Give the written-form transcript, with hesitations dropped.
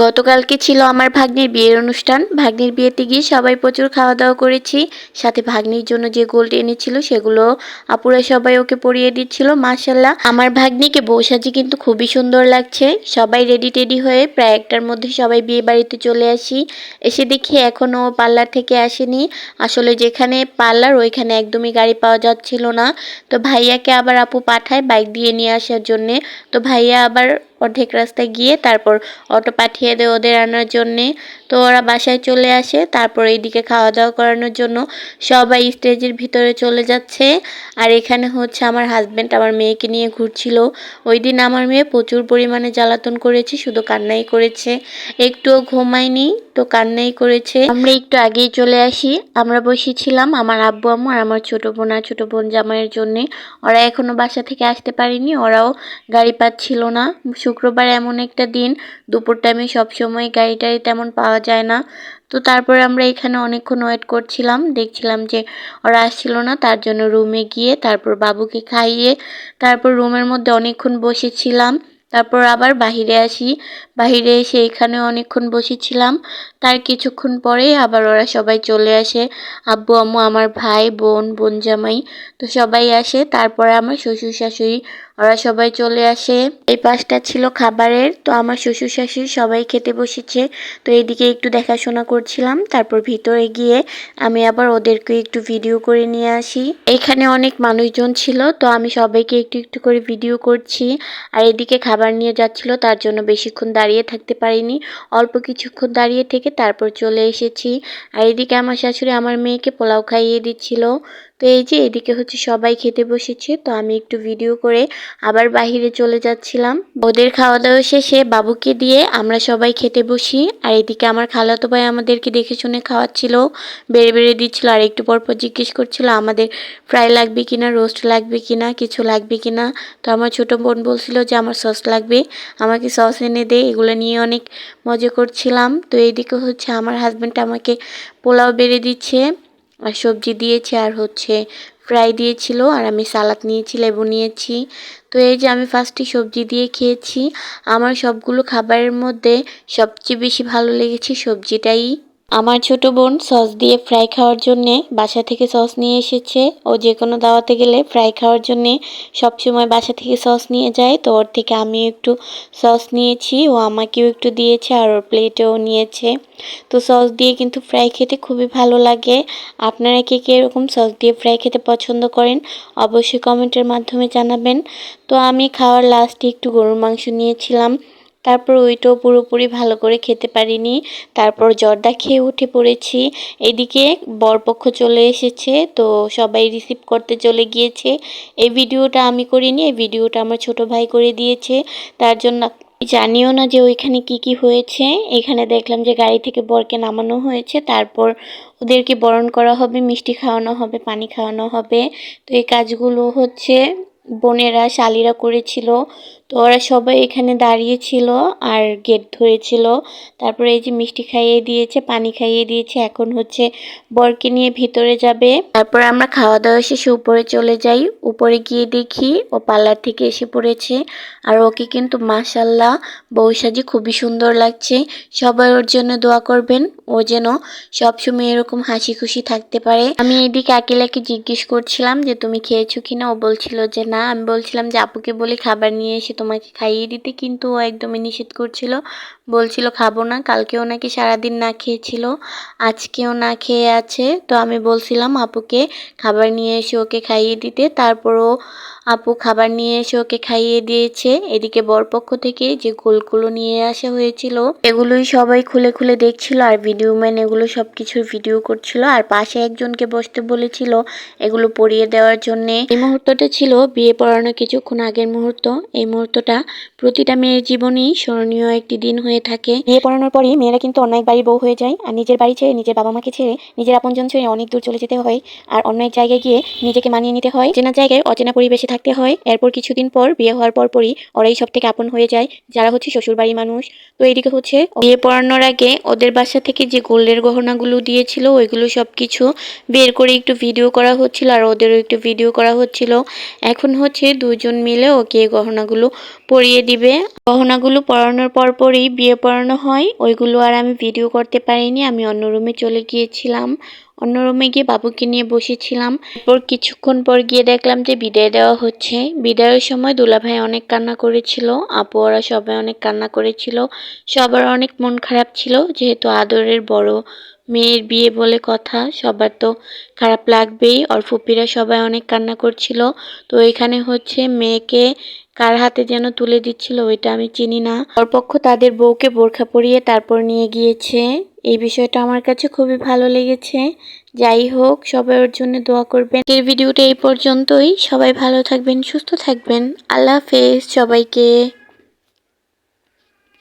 গতকালকে ছিল আমার ভাগ্নির বিয়ের অনুষ্ঠান। ভাগ্নির বিয়েতে গিয়ে সবাই প্রচুর খাওয়া দাওয়া করেছি। সাথে ভাগ্নির জন্য যে গোল্ড এনেছিল সেগুলো আপুরা সবাই ওকে পরিয়ে দিচ্ছিল। মাশাল্লাহ আমার ভাগ্নিকে বউ সাজে কিন্তু খুবই সুন্দর লাগছে। সবাই রেডি টেডি হয়ে প্রায় একটার মধ্যে সবাই বিয়ে বাড়িতে চলে আসি। এসে দেখি এখনও পার্লার থেকে আসেনি। আসলে যেখানে পার্লার ওইখানে একদমই গাড়ি পাওয়া যাচ্ছিল না। তো ভাইয়াকে আবার আপু পাঠায় বাইক দিয়ে নিয়ে আসার জন্যে। তো ভাইয়া আবার অর্ধেক রাস্তায় গিয়ে তারপর অটো পাঠিয়ে দেয় ওদের আনার জন্যে। তো ওরা বাসায় চলে আসে। তারপর এইদিকে খাওয়া দাওয়া করানোর জন্য সবাই স্টেজের ভিতরে চলে যাচ্ছে। আর এখানে হচ্ছে আমার হাজব্যান্ড আমার মেয়েকে নিয়ে ঘুরছিল। ওই দিন আমার মেয়ে প্রচুর পরিমাণে জ্বালাতন করেছে, শুধু কান্নাই করেছে, একটুও ঘুমায়নি, তো কান্নাই করেছে। আমরা একটু আগেই চলে আসি। আমরা বসেছিলাম আমার আব্বু আম্মু আর আমার ছোট বোন আর ছোট বোন জামাইয়ের জন্যে। ওরা এখনো বাসা থেকে আসতে পারেনি, ওরাও গাড়ি পাচ্ছিল না। শুক্রবার এমন একটা দিন, দুপুর টাইমে সবসময় গাড়ি টাড়ি তেমন পাওয়া যায় না। তো তারপরে আমরা এখানে অনেকক্ষণ ওয়েট করছিলাম, দেখছিলাম যে ওরা আসছিল না। তার জন্য রুমে গিয়ে তারপর বাবুকে খাইয়ে তারপর রুমের মধ্যে অনেকক্ষণ বসেছিলাম। তারপর আবার বাহিরে আসি। বাহিরে এসে এখানে অনেকক্ষণ বসেছিলাম। তার কিছুক্ষণ পরেই আবার ওরা সবাই চলে আসে। আব্বু আম্মু, আমার ভাই বোন, বোন জামাই, তো সবাই আসে। তারপরে আমার শ্বশুর শাশুড়ি, ওরা সবাই চলে আসে। এই পাশটা ছিল খাবারের। তো আমার শ্বশুর শাশুড়ি সবাই খেতে বসেছে। তো এইদিকে একটু দেখাশোনা করছিলাম। তারপর ভিতরে গিয়ে আমি আবার ওদেরকে একটু ভিডিও করে নিয়ে আসি। এখানে অনেক মানুষজন ছিল, তো আমি সবাইকে একটু একটু করে ভিডিও করছি। আর এদিকে খাবার নিয়ে যাচ্ছিল, তার জন্য বেশিক্ষণ দাঁড়িয়ে থাকতে পারিনি। অল্প কিছুক্ষণ দাঁড়িয়ে থেকে তারপর চলে এসেছি। আর এদিকে আমার শাশুড়ি আমার মেয়েকে পোলাও খাইয়ে দিচ্ছিল। তো এই যে এদিকে হচ্ছে সবাই খেতে বসেছে। তো আমি একটু ভিডিও করে আবার বাহিরে চলে যাচ্ছিলাম। ওদের খাওয়া দাওয়া শেষে বাবুকে দিয়ে আমরা সবাই খেতে বসি। আর এদিকে আমার খালাতো ভাই আমাদেরকে দেখে শুনে খাওয়াচ্ছিল, বেড়ে বেড়ে দিচ্ছিল। আর একটু পরপর জিজ্ঞেস করছিল আমাদের ফ্রাই লাগবে কিনা, রোস্ট লাগবে কিনা, কিছু লাগবে কিনা। তো আমার ছোট বোন বলছিল যে আমার সস লাগবে, আমাকে সস এনে দে। এগুলো নিয়ে অনেক মজা করছিলাম। তো এইদিকে হচ্ছে আমার হাজব্যান্ড আমাকে পোলাও বেড়ে দিচ্ছে, আর সবজি দিয়েছে, আর হচ্ছে ফ্রাই দিয়েছিল। আর আমি সালাদ নিয়েছি, লেবু নিয়েছি। তো এই যে আমি ফার্স্টে সবজি দিয়ে খেয়েছি। আমার সবগুলো খাবারের মধ্যে সবচেয়ে বেশি ভালো লেগেছে সবজিটাই। আমার ছোট বোন সস দিয়ে ফ্রাই খাওয়ার জন্যে বাসা থেকে সস নিয়ে এসেছে। ও যে কোনো দাওয়াতে গেলে ফ্রাই খাওয়ার জন্যে সবসময় বাসা থেকে সস নিয়ে যায়। তো ওর থেকে আমি একটু সস নিয়েছি, ও আমাকেও একটু দিয়েছে, আর ওর প্লেটেও নিয়েছে। তো সস দিয়ে কিন্তু ফ্রাই খেতে খুবই ভালো লাগে। আপনারা কে কে এরকম সস দিয়ে ফ্রাই খেতে পছন্দ করেন অবশ্যই কমেন্টের মাধ্যমে জানাবেন। তো আমি খাওয়ার লাস্টে একটু গরুর মাংস নিয়েছিলাম। তারপর ওইটাও পুরোপুরি ভালো করে খেতে পারিনি। তারপর জর্দা খেয়ে উঠে পড়েছি। এদিকে বরপক্ষ চলে এসেছে, তো সবাই রিসিভ করতে চলে গিয়েছে। এই ভিডিওটা আমি করিনি, এই ভিডিওটা আমার ছোট ভাই করে দিয়েছে। তার জন্য জানিও না যে ওইখানে কি কি হয়েছে। এখানে দেখলাম যে গাড়ি থেকে বরকে নামানো হয়েছে, তারপর ওদেরকে বরণ করা হবে, মিষ্টি খাওয়ানো হবে, পানি খাওয়ানো হবে। তো এই কাজগুলো হচ্ছে বোনেরা শালিরা করেছিল। তো ওরা সবাই এখানে দাঁড়িয়েছিল আর গেট ধরেছিল। তারপরে এই যে মিষ্টি খাইয়ে দিয়েছে, পানি খাইয়ে দিয়েছে। এখন হচ্ছে বরকে নিয়ে ভিতরে যাবে। তারপর আমরা খাওয়া দাওয়া শেষে উপরে চলে যাই। উপরে গিয়ে দেখি ও পার্লার থেকে এসে পড়েছে। আর ওকে কিন্তু মাশাল্লাহ বউ সাজে খুবই সুন্দর লাগছে। সবাই ওর জন্য দোয়া করবেন, ও যেন সবসময় এরকম হাসি খুশি থাকতে পারে। আমি এদিকে আকিলাকে জিজ্ঞেস করছিলাম যে তুমি খেয়েছো কিনা। ও বলছিল যে না। আমি বলছিলাম যে আপুকে বলি খাবার নিয়ে এসে তোমাকে খাইয়ে দিতে, কিন্তু ও একদমই নিষেধ করছিল, বলছিল খাবো না। কালকেও নাকি সারাদিন না খেয়েছিল, আজকেও না খেয়ে আছে। তো আমি বলছিলাম আপুকে খাবার নিয়ে এসে ওকে খাইয়ে দিতে। তারপরও আপু খাবার নিয়ে এসে ওকে খাইয়ে দিয়েছে। এদিকে বরপক্ষ থেকে যে গোলগুলো নিয়ে আসা হয়েছিল এগুলোই সবাই খুলে খুলে দেখছিল, আর ভিডিও ম্যান এগুলো সব কিছুর ভিডিও করছিল। আর পাশে একজনকে বসতে বলেছিল এগুলো পরিয়ে দেওয়ার জন্যে। এই মুহূর্তটা ছিল বিয়ে পড়ানো কিছুক্ষণ আগের মুহূর্ত। এই মুহূর্তটা প্রতিটা মেয়ের জীবনেই স্মরণীয় একটি দিন হয়ে থাকে। বিয়ে পড়ানোর পরই মেয়েরা কিন্তু অনেক বাড়ি বউ হয়ে যায়, আর নিজের বাড়ি ছেড়ে, নিজের বাবা মাকে ছেড়ে, নিজের আপনজন ছেড়ে অনেক দূর চলে যেতে হয়। আর অন্য এক জায়গায় গিয়ে নিজেকে মানিয়ে নিতে হয়। চেনা জায়গায় অচেনা পরিবেশে থাকতে হয়। এরপর কিছুদিন পর বিয়ে হওয়ার পরই ওরাই সব থেকে আপন হয়ে যায়, যারা হচ্ছে শ্বশুরবাড়ির মানুষ। তো এইদিকে হচ্ছে বিয়ে পড়ানোর আগে ওদের বাসা থেকে যে গোল্ডের গহনাগুলো দিয়েছিল ওইগুলো সবকিছু বের করে একটু ভিডিও করা হচ্ছিল, আর ওদেরও একটু ভিডিও করা হচ্ছিল। এখন হচ্ছে দুজন মিলে ওকে গহনাগুলো পরিয়ে দিবে। গহনাগুলো পরানোর পরই বিয়ে পড়ানো হয়। ওইগুলো আর আমি ভিডিও করতে পারিনি, আমি অন্য রুমে চলে গিয়েছিলাম। অন্য রুমে গিয়ে বাবুকে নিয়ে বসেছিলাম। এরপর কিছুক্ষণ পর গিয়ে দেখলাম যে বিদায় দেওয়া হচ্ছে। বিদায়ের সময় দুলাভাই অনেক কান্না করেছিল, আপু ওরা সবাই অনেক কান্না করেছিল। সবার অনেক মন খারাপ ছিল, যেহেতু আদরের বড় মেয়ের বিয়ে বলে কথা, সবার তো খারাপ লাগবেই। ওর ফুপিরা সবাই অনেক কান্না করছিল। তো এখানে হচ্ছে মেয়েকে কার হাতে যেন তুলে দিচ্ছিল, ওইটা আমি চিনি না। ওর পক্ষ তাদের বউকে বোরখা পরিয়ে তারপর নিয়ে গিয়েছে। এই বিষয়টা আমার কাছে খুবই ভালো লেগেছে। যাই হোক, সবাই ওর জন্য দোয়া করবেন। এই ভিডিওটা এই পর্যন্তই। সবাই ভালো থাকবেন, সুস্থ থাকবেন। আল্লাহ হাফেজ সবাইকে।